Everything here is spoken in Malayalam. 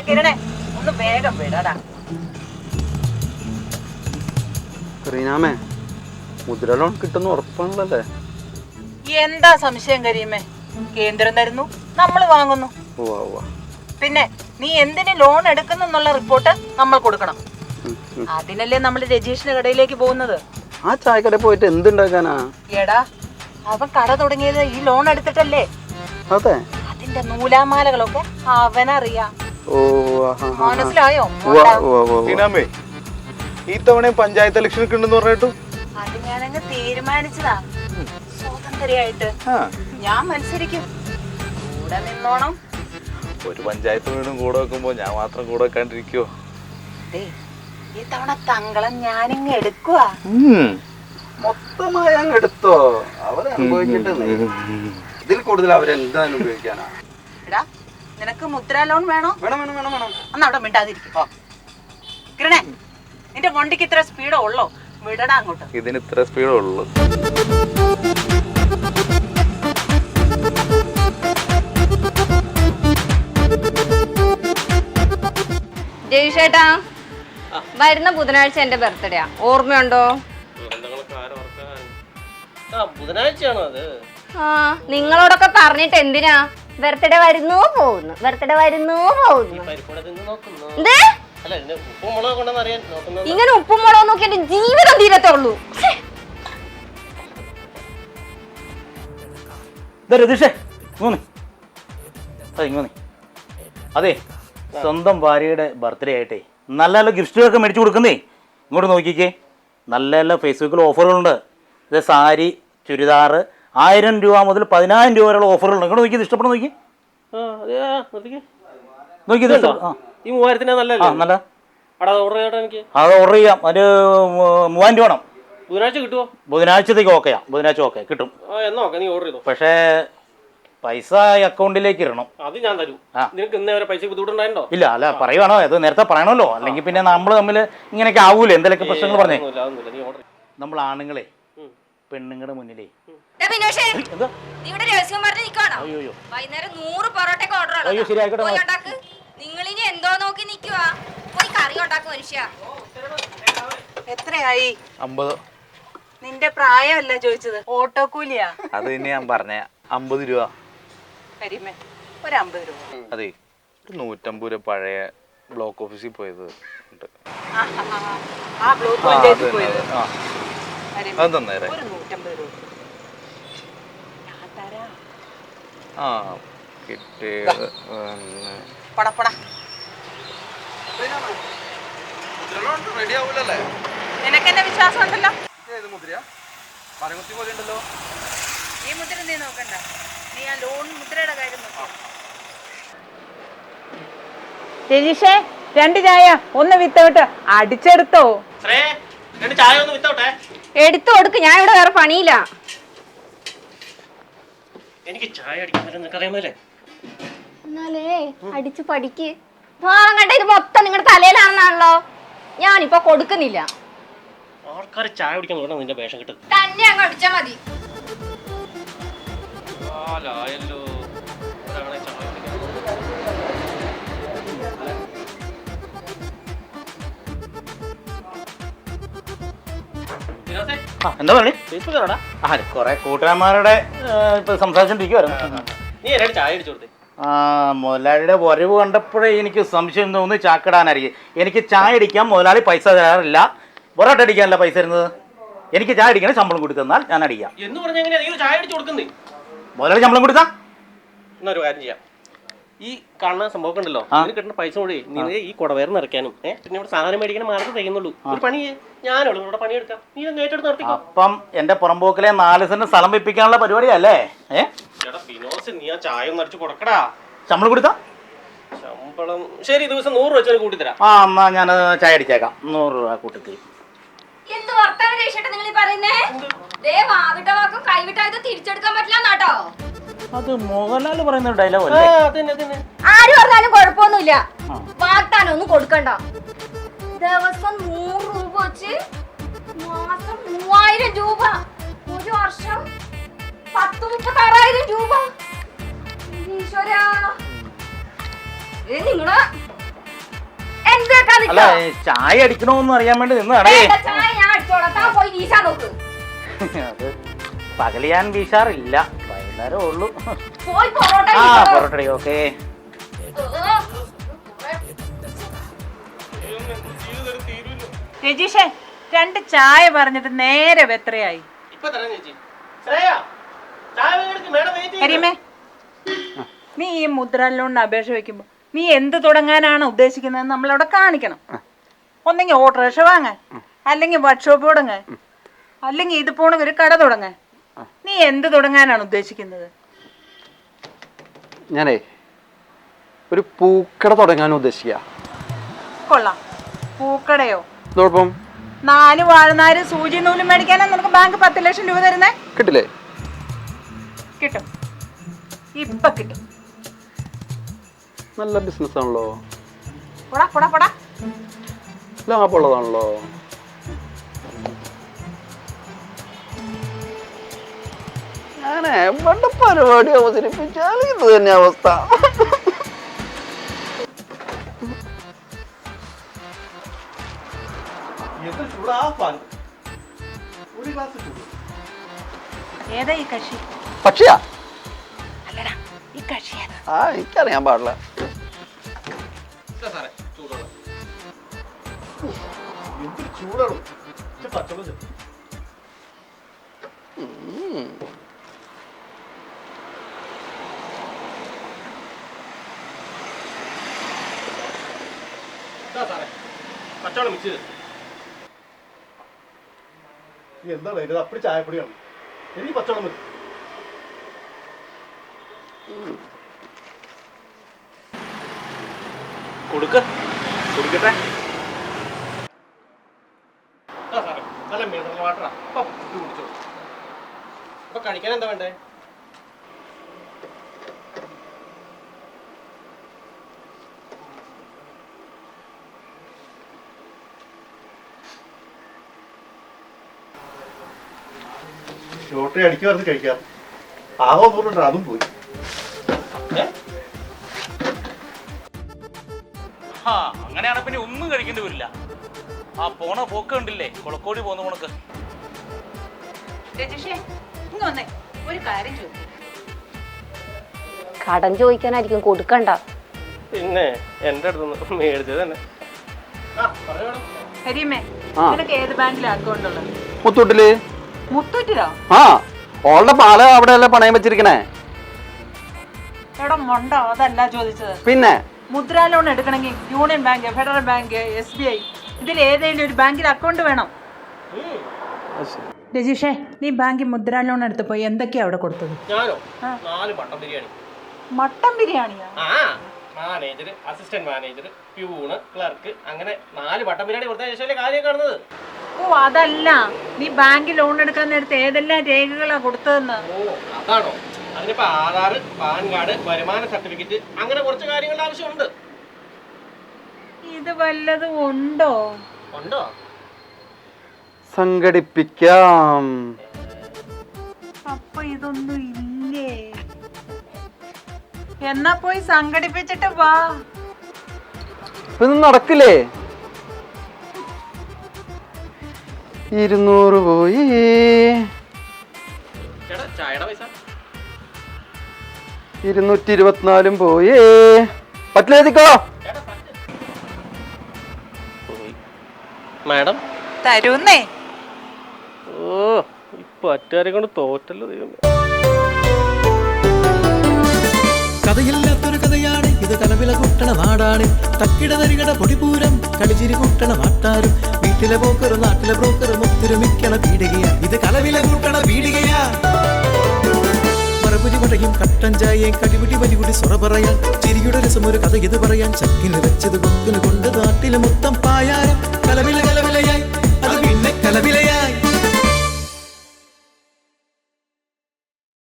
കിരണേ ഒന്ന് വേഗം വിടടാ. റീനാമേ, മുദ്ര ലോൺ കിട്ടുന്ന ഉറപ്പാണല്ലേ? എന്താ സംശയം കരീമേ? കേന്ദ്രം തരുന്നു, നമ്മൾ വാങ്ങുന്നു. പിന്നെ നീ എന്തിന് ലോൺ എടുക്കുന്നുള്ള റിപ്പോർട്ട് നമ്മൾ കൊടുക്കണം. അതിനല്ലേ നമ്മൾ രജീഷിന്റെ കടയിലേക്ക് പോകുന്നത്. ആ ചായക്കടയിൽ പോയിട്ട് എന്തുണ്ടാക്കാനാ? എടാ, അവൻ കട തുടങ്ങിയത് ഈ ലോൺ എടുത്തിട്ടല്ലേ? അതെ. അതിന്റെ നൂലാമാലകളൊക്കെ അവനറിയാം. മനസ്സിലായോ? ഈ തവണ പഞ്ചായത്ത് ഇലക്ഷൻ ഉണ്ടെന്ന് പറഞ്ഞിട്ടു. അത് ഞാനങ്ങ് തീരുമാനിച്ചതാ. സ്വതന്ത്രയായിട്ട് ഞാൻ മത്സരിക്കും. കൂടെ നിന്നോണം. ഒരു പഞ്ചായത്ത് വീടും കൂടെ വെക്കുമ്പോ ഞാൻ മാത്രം കൂടെ വെക്കാണ്ടിരിക്കോ? ഈ തവണ തങ്കളം ഞാനിങ്ങ് എടുക്കുവാ. മൊത്തമായി അങ്ങ് എടുത്തോ? അവരനുഭവിക്കട്ടെ. ഇതിൽ കൂടുതൽ അവരെന്തായാലും ഉപയോഗിക്കാനാ. എടാ, നിനക്ക് മുദ്ര ലോൺ വേണോ? വേണം വേണം വേണം വേണം. അന്ന് അവിടെ മിണ്ടാതിരിക്കും. കിരണേ, നിന്റെ വണ്ടിക്ക് ഇത്ര സ്പീഡോ ഉള്ളോ? വിടടാ അങ്ങോട്ട്. ഇതിന് ഇത്ര സ്പീഡേ ഉള്ളു. ജയ്ഷേട്ടാ, വരുന്ന ബുധനാഴ്ച എന്റെ ബർത്ത്ഡേയാ, ഓർമ്മയുണ്ടോ? ആ, നിങ്ങളോടൊക്കെ പറഞ്ഞിട്ട് എന്തിനാ? ബർത്ത്ഡേ വരുന്നു പോകുന്നു, ബർത്ത്ഡേ വരുന്നു പോകുന്നു. ഇങ്ങനെ ഉപ്പും മുളകും നോക്കി എന്റെ ജീവിതം തീരത്തുള്ളൂ. അതെ, സ്വന്തം ഭാര്യയുടെ ബർത്ത്ഡേ ആയിട്ടേ നല്ല നല്ല ഗിഫ്റ്റുകളൊക്കെ മേടിച്ചു കൊടുക്കുന്നേ. ഇങ്ങോട്ട് നോക്കിക്കേ, നല്ല നല്ല ഫേസ്ബുക്കിൽ ഓഫറുകളുണ്ട്. ഇത് സാരി, ചുരിദാർ 1000 രൂപ മുതൽ 10,000 രൂപ വരെയുള്ള ഓഫറുകളുണ്ട്. ഇങ്ങോട്ട് നോക്കി, ഇഷ്ടപ്പെട്ട് നോക്കി നോക്കി. ഈ 3000 നല്ല അത് ഓർഡർ ചെയ്യാം. ഒരു 3000 രൂപ വേണം. ബുധനാഴ്ച കിട്ടുമോ? ബുധനാഴ്ചത്തേക്ക് ഓക്കെയാ, ബുധനാഴ്ച ഓക്കെ കിട്ടും. നീ ഓർഡർ ചെയ്തോ. പക്ഷേ പൈസ അക്കൗണ്ടിലേക്ക് ഇടണം. അത് ഞാൻ തരും. നിനക്ക് ഇന്നേ വരെ പൈസ ബുദ്ധിമുട്ടുണ്ടായിട്ടോ? ഇല്ല, അല്ല പറയുവാണോ, അത് നേരത്തെ പറയണമല്ലോ, അല്ലെങ്കിൽ പിന്നെ നമ്മൾ തമ്മിൽ ഇങ്ങനെയൊക്കെ ആവൂലേ എന്തെങ്കിലുമൊക്കെ പ്രശ്നങ്ങൾ പറഞ്ഞേ. നമ്മൾ ആണുങ്ങളെ പെണ്ണുങ്ങളുടെ മുന്നിലേ എത്രയായി? 50. നിന്റെ പ്രായമല്ല ചോദിച്ചത്, ഓട്ടോ കൂലിയാ. അത് തന്നെ ഞാൻ പറഞ്ഞ 50 രൂപ. കരിമേ, ഒരു 50 രൂപ. അതെ, ഒരു 150 രൂപ പഴയ ബ്ലോക്ക് ഓഫീസിൽ പോയത് ഉണ്ട്. അത് തന്നേരെ. ആ, കിട്ടിയത് നിനക്കെന്നെ വിശ്വാസം ഉണ്ടല്ലോ. ഈ മുദ്ര നീ നോക്കണ്ട, നീ ആ ലോൺ മുദ്രയുടെ കാര്യം നോക്കാം. രജീഷേ, 2 ചായ ഒന്ന് വിത്തോട്ട് അടിച്ചെടുത്തോ. എടുത്തു കൊടുക്ക്, ഞാൻ ഇവിടെ വേറെ പണിയില്ല. എനിക്ക് ചായ അടിക്കാൻ എന്നാലേ അടിച്ചു പഠിക്ക്. ഭാഗം കണ്ട ഇത് മൊത്തം നിങ്ങളുടെ തലയിലാണെന്നാണല്ലോ. ഞാനിപ്പോ കൊടുക്കുന്നില്ല. ആൾക്കാർ ചായ കുടിക്കാൻ നോക്കണം, നിന്റെ വേഷം കിട്ടും. തന്നെ അങ്ങ് അടിച്ചാ മതി. എന്താ പറയുക, കുറെ കൂട്ടുകാരന്മാരുടെ ഇപ്പൊ സംസാരിച്ചോണ്ടിരിക്കുവായിരുന്നു. നീ എന്നോട് ചായ അടിച്ചു കൊടുത്തേ. മുതലാളിയുടെ വരവ് കണ്ടപ്പോഴേ എനിക്ക് സംശയം തോന്നി ചാക്കിടാനായിരിക്കും. എനിക്ക് ചായ അടിക്കാൻ മുതലാളി പൈസ തരാറില്ല. പൊറോട്ട അടിക്കാനല്ല പൈസ തരുന്നത്. എനിക്ക് ചായ അടിക്കണേ ശമ്പളം കൂടി തന്നാൽ ഞാൻ അടിക്കാം എന്ന് പറഞ്ഞാൽ ചായ അടിച്ചു കൊടുക്കുന്നേ. മുതലാളി ശമ്പളം കൊടുത്താ എന്നൊരു കാര്യം ചെയ്യാം. ഈ കാണുന്ന സംഭവം ഉണ്ടല്ലോ, കിട്ടുന്ന പൈസ കൂടി നീ ഈ കുടവേർ നിറയ്ക്കാനും പിന്നെ ഇവിടെ സാധനം മേടിക്കണം മാത്രമേ ചെയ്യുന്നുള്ളൂ. ഒരു പണി ഞാനുള്ളൂ ഇവിടെ പണിയെടുക്കാം, നീ ഏറ്റെടുത്ത് നടത്തിക്കോ. അപ്പം എന്റെ പുറമ്പോക്കിലെ 4 സെന്റ് സ്ഥലം വെപ്പിക്കാനുള്ള പരിപാടിയല്ലേ? നീ ആ ചായ ഒന്ന് അടിച്ചു കൊടുക്കടാ. ശമ്പളം കൊടുത്താ? ശമ്പളം ശരി, ദിവസം 100 രൂപ കൂട്ടി തരാം. എന്നാ ഞാൻ ചായ അടിച്ചേക്കാം, 100 രൂപ കൂട്ടി. എന്ത് വർത്താനം ചേട്ടാ നിങ്ങൾ പറയുന്നേ? വാവിട്ട വാക്കും കൈവിട്ടായത് തിരിച്ചെടുക്കാൻ പറ്റില്ല. അത് മോഹൻലാൽ പറയുന്ന ഡയലോഗ് അല്ലേ? ആര് പറഞ്ഞാലും കുഴപ്പമൊന്നുമില്ല. വാഗ്ദാനൊന്നും കൊടുക്കണ്ട. ദിവസം 100 രൂപ വെച്ച് മാസം 3000 രൂപ, ഒരു വർഷം 10,36,000 രൂപ. ഈശ്വരാ, നിങ്ങള് എന്തൊക്കെ അല്ല ചായ അടിക്കണോന്ന് അറിയാൻ വേണ്ടി നിന്നതാണേ. ചായ ഞാൻ അടിച്ചോളാം, താൻ പോയി വീശാൻ നോക്ക്. അത് പകല് ഞാൻ വീശാറില്ല, വൈകുന്നേരം ഉള്ളു. പോയി പൊറോട്ട ആ വീശോ. പൊറോട്ടടി. ഓക്കെ രജീഷേ, 2 ചായ പറഞ്ഞിട്ട് നേരെ എത്രയായി? ഇപ്പൊ തരാം ചേച്ചി. ശ്രേയ, ചായ വേഗം മേഡം വെയിറ്റ് ചെയ്യും. കരീമേ, നീ ഈ മുദ്രാ ലോണിന് അപേക്ഷ വെക്കുമ്പോ നീ എന്ത് തുടങ്ങാനാണ് ഉദ്ദേശിക്കുന്നത് നമ്മളവിടെ കാണിക്കണം. ഒന്നെങ്കിൽ ഓട്ടോറിക്ഷ വാങ്ങാൻ, അല്ലെങ്കിൽ വർക്ക്ഷോപ്പ് തുടങ്ങാൻ, അല്ലെങ്കിൽ ഇത് പോണ ഒരു കട തുടങ്ങാൻ. നീ എന്ത് തുടങ്ങാനാണ് ഉദ്ദേശിക്കുന്നത്? ഞാനേ ഒരു പൂക്കട തുടങ്ങാൻ ഉദ്ദേശിക്കുക. കൊള്ളാം. പൂക്കടയോ? കുഴപ്പം 4 വാഴനാര് സൂചി നൂലും മേടിക്കാനാ നിനക്ക് ബാങ്ക് 10 ലക്ഷം രൂപ തരുന്നേ? കിട്ടില്ലേ? കിട്ടും, ഇപ്പൊ കിട്ടും. നല്ല ബിസിനസ് ആണല്ലോ, പോടാ പോടാ പോടാ. ലാഭമുള്ളതാണല്ലോ. ഞാൻ എവിടെ പരിപാടി അവതരിപ്പിച്ചാൽ ഇത് തന്നെ അവസ്ഥ. ഏതാ ഈ കക്ഷി? പക്ഷിയാ? അല്ലടാ, ഈ കക്ഷി ഏതാ? ആ എനിക്കറിയാൻ പാടില്ല. സാറേ ചൂടുള്ള സാറേ പച്ചവെള്ളം മിക്സ് ചെയ്ത്. എന്താണ് ഇത്? അപ്പടി ചായപ്പൊടിയാണ്. എനിക്ക് പച്ചവെള്ളം മതി. കുടിക്കട്ടെ. സാറേ നല്ല മിനറൽ വാട്ടറാ. കുടിച്ചോ. അപ്പൊ കഴിക്കാൻ എന്താ വേണ്ടേ? ലോട്ടറി അടിക്കുക പറഞ്ഞ് കഴിക്കാം. ആഹോ തോന്നുന്നുണ്ട്, അതും പോയി. അങ്ങനെയാണ് പിന്നെ ഒന്നും കഴിക്കേണ്ടി വരില്ല. ആ പോണ പോക്ക് കണ്ടില്ലേ, കൊളക്കോടി പോന്ന പോണക്ക്. രജീഷേ, ഇങ്ങ് വന്നേ, ഒരു കാര്യം ചോദിക്കും. കടം ചോദിക്കാനായിരിക്കും, കൊടുക്കണ്ട. പിന്നെ എന്റെ അടുത്ത് മേടിച്ചത് തന്നെ. കരീമേ, ആ. നിനക്ക് ഏത് ബാങ്കിലെ അക്കൗണ്ട് ഉള്ളത്? മുത്തൂട്ടില്. മുത്തൂറ്റിലോ? ആ ഓളുടെ പാല് അവിടെയല്ലേ പണയം വെച്ചിരിക്കണേ. എവിടെ മൊണ്ടോ? അതല്ല ചോദിച്ചത്. പിന്നെ മുദ്രാ ലോൺ എടുക്കണമെങ്കിൽ union bank, federal bank, SBI ഇതിൽ ഏതെങ്കിലും ഒരു ബാങ്കിൽ അക്കൗണ്ട് വേണം. രജീഷേ, നീ ബാങ്കിൽ മുദ്രാ ലോൺ എടുത്തപ്പോ എന്തൊക്കെയാ അവിടെ കൊടുത്തത്? ഞാനോ? 4 മട്ടൻ ബിരിയാണി. മട്ടൻ ബിരിയാണിയാ? ആ manager, assistant manager, peon, clerk, അങ്ങനെ 4 മട്ടൻ ബിരിയാണി കൊടുത്ത ശേഷമല്ലേ കാര്യം കാണുന്നത്. ഓ അതല്ല, നീ ബാങ്കിൽ ലോൺ എടുക്കാൻ നേരത്തെ ഏതെല്ലാം രേഖകളാ കൊടുത്തതെന്ന്. ഓ അതാണോ? അതിനിപ്പോ ആധാർ, പാൻ കാർഡ്, വരുമാന സർട്ടിഫിക്കറ്റ്, അങ്ങനെ കുറച്ച് കാര്യങ്ങളുടെ ആവശ്യമുണ്ട്. ഇത് വല്ലതും ഉണ്ടോ? ഉണ്ടോ? സംഘടിപ്പിക്കാം. അപ്പൊ ഇതൊന്നും ഇല്ലേ? എന്നാ പോയി സംഘടിപ്പിച്ചിട്ട് വാ. ഇതൊന്നും നടക്കില്ലേ? 200 പോയി. ചേട്ടാ ചായയുടെ പൈസ 224 പോയി. പറ്റില്ലെത്തിക്കോ. മാഡം തരൂന്നേ. ഓ ഇപ്പൊ അറ്റാരെ കൊണ്ട് തോറ്റല്ലോ ദൈവമേ. കഥയില്ലാത്തൊരു കഥയാണ് ഇത്, കലവില കൂട്ടണ നാടാണ്. തക്കിട തരികട പൊടിപൂരം, കളിച്ചിരി കൂട്ടണ വാട്ടാരും. വീട്ടിലെ പോക്കറും നാട്ടിലെ ബ്രോക്കറും ഒത്തൊരുമിക്കണ പീടികയാ ഇത്, കലവില കൂട്ടണ പീടികയാ. മറപുരി പടയും കട്ടൻ ചായയും കടിപിടി വലികുടി സൊറ പറയാൻ. ചിരിയുടെ രസം ഒരു കഥ ഇത് പറയാൻ. ചക്കിന് വെച്ചത് കൊക്കിന് കൊണ്ട് നാട്ടിലെ മൊത്തം പായാരം. കലവില കലവിലയായി അത് പിന്നെ കലവിലയായി.